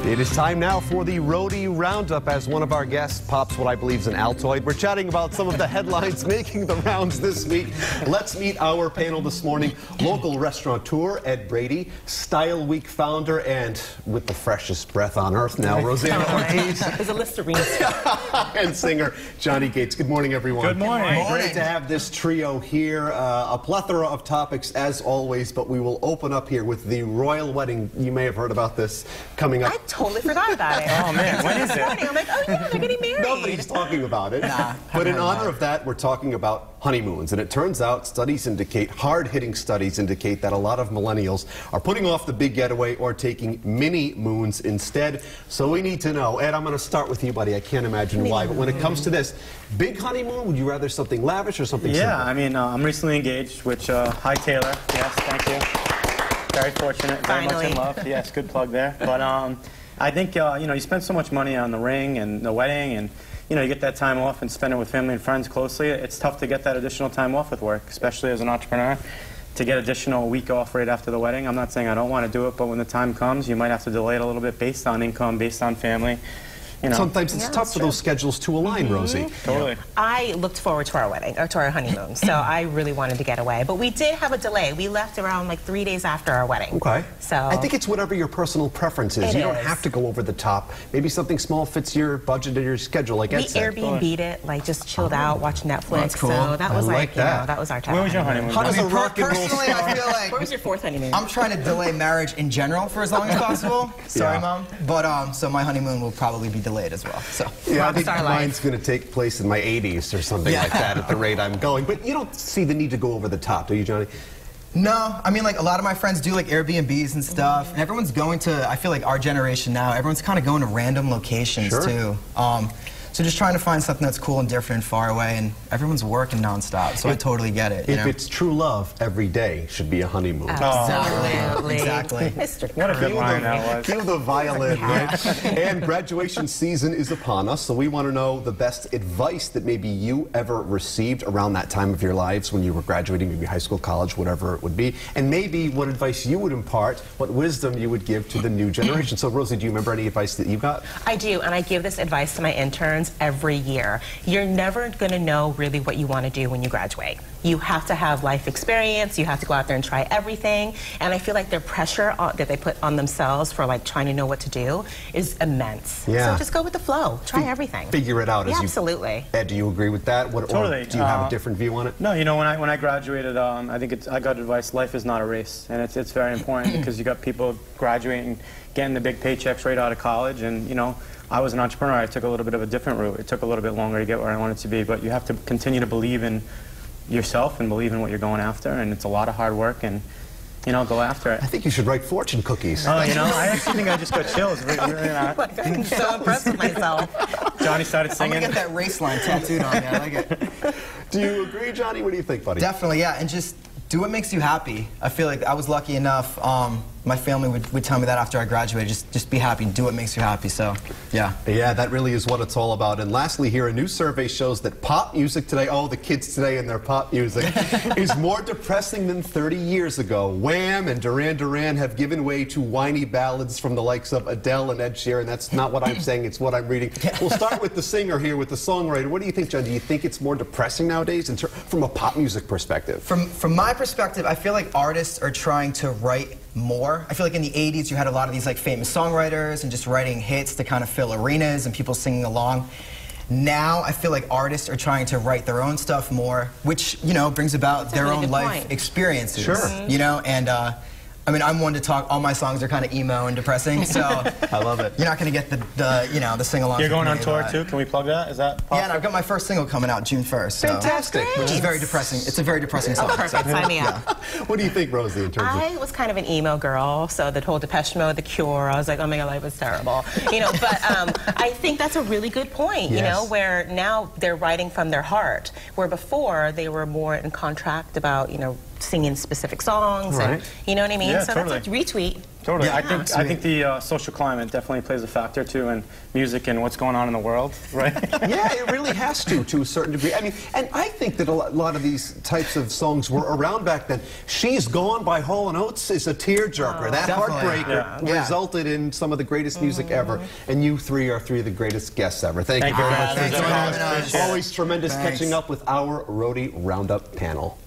It is time now for the Roadie Roundup. As one of our guests pops what I believe is an Altoid, we're chatting about some of the headlines making the rounds this week. Let's meet our panel this morning. Local restaurateur Ed Brady, Style Week founder, and with the freshest breath on earth now, Rosanna Ortiz. There's a Listerine. And singer Johnny Gates. Good morning, everyone. Good morning. Great to have this trio here. A plethora of topics as always, but we will open up here with the royal wedding. You may have heard about this coming up. I totally forgot about it. Oh man, when is it? I'm like, oh yeah, they're getting married. Nobody's talking about it. But in honor of that, we're talking about honeymoons. And it turns out studies indicate, hard-hitting studies indicate that a lot of millennials are putting off the big getaway or taking mini moons instead. So we need to know. Ed, I'm going to start with you, buddy. I can't imagine why. But when it comes to this, big honeymoon, would you rather something lavish or something simple? Yeah, I mean, I'm recently engaged, which, hi Taylor. Yes, thank you. Very fortunate, very much in love. Yes, good plug there. But I think, you know, you spend so much money on the ring and the wedding, and you know, you get that time off and spend it with family and friends closely. It's tough to get that additional time off with work, especially as an entrepreneur. To get additional week off right after the wedding. I'm not saying I don't want to do it, but when the time comes, you might have to delay it a little bit based on income, based on family. You know. Sometimes it's tough for those schedules to align, Rosie. Totally. I looked forward to our wedding, or to our honeymoon, so I really wanted to get away. But we did have a delay. We left around like 3 days after our wedding. Okay. So I think it's whatever your personal preference is. You don't have to go over the top. Maybe something small fits your budget and your schedule, like Ed said. We Airbnb'd it, like just chilled out, watched Netflix. That's cool. So that was like you know, that. that was our time. Where was your honeymoon? How does a rock and roll Personally, I feel like Where was your fourth honeymoon? I'm trying to delay marriage in general for as long as possible. Sorry, Yeah. Mom. But so my honeymoon will probably be delayed as well. So Yeah, I think Rockstar life. mine's going to take place in my 80s or something like that at the rate I'm going. But you don't see the need to go over the top, do you, Johnny? no, I mean, like a lot of my friends do like Airbnbs and stuff, and everyone's going to. I feel like our generation now, everyone's kind of going to random locations too. So just trying to find something that's cool and different and far away, and everyone's working nonstop, so I totally get it. If it's true love, every day should be a honeymoon. Absolutely. Exactly. Mr. What a good line that was. Cue the violin, right? And graduation season is upon us, so we want to know the best advice that maybe you ever received around that time of your lives when you were graduating, maybe high school, college, whatever it would be, and maybe what advice you would impart, what wisdom you would give to the new generation. So, Rosie, do you remember any advice that you got? I do, and I give this advice to my interns every year. You're never going to know really what you want to do when you graduate. You have to have life experience, you have to go out there and try everything, and I feel like the pressure that they put on themselves for like trying to know what to do is immense. Yeah. So just go with the flow, try everything. Figure it out. Yeah, as you, absolutely. Ed, do you agree with that? What, Totally. Or do you have a different view on it? No, you know, when I graduated, I think I got advice, life is not a race, and it's very important because you got people graduating, getting the big paychecks right out of college, and you know, I was an entrepreneur. I took a little bit of a different route. It took a little bit longer to get where I wanted to be, but you have to continue to believe in yourself and believe in what you're going after, and it's a lot of hard work, and you know, go after it. I think you should write fortune cookies. Oh, you know, I actually think I just got chills. I'm so impressed with myself. Johnny started I'm singing. gonna get that race line tattooed on me. I like it. Do you agree, Johnny? What do you think, buddy? Definitely, yeah, and just do what makes you happy. I feel like I was lucky enough. My family would tell me that after I graduated, just be happy, do what makes you happy. So, yeah. Yeah, that really is what it's all about. And lastly here, a new survey shows that pop music today, oh, the kids today and their pop music, is more depressing than 30 years ago. Wham! And Duran Duran have given way to whiny ballads from the likes of Adele and Ed Sheeran. That's not what I'm saying, it's what I'm reading. We'll start with the singer here, with the songwriter. What do you think, John? Do you think it's more depressing nowadays from a pop music perspective? From my perspective, I feel like artists are trying to write more. I feel like in the 80s you had a lot of these like famous songwriters and just writing hits to kind of fill arenas and people singing along. Now I feel like artists are trying to write their own stuff more, which, you know, brings about their own life experiences. Sure. You know, and I mean, I'm one to talk. All my songs are kind of emo and depressing, so I love it. You're not going to get the you know, the sing-along. You're going on tour too? Can we plug that? Is that possible? Yeah, and I've got my first single coming out June 1st. So, Fantastic. which is very depressing. It's a very depressing song. Oh, perfect. Sign me up. What do you think, Rosie, in terms of... I was kind of an emo girl, so the whole Depeche Mode, The Cure, I was like, oh my God, life was terrible. You know, but I think that's a really good point, you know, where now they're writing from their heart, where before they were more in contract about, you know, singing specific songs, Right. and you know what I mean? Yeah, so totally. that's a retweet. Totally. Yeah, I think the social climate definitely plays a factor too in music and what's going on in the world, right? Yeah, it really has to a certain degree. I mean, and I think that a lot of these types of songs were around back then. She's Gone by Hall & Oates is a tearjerker. That Definitely. heartbreaker Yeah. resulted in some of the greatest music ever. And you three are three of the greatest guests ever. Thank you very much. Thank you for having us. Appreciate it. Always tremendous Thanks. catching up with our Roadie Roundup panel.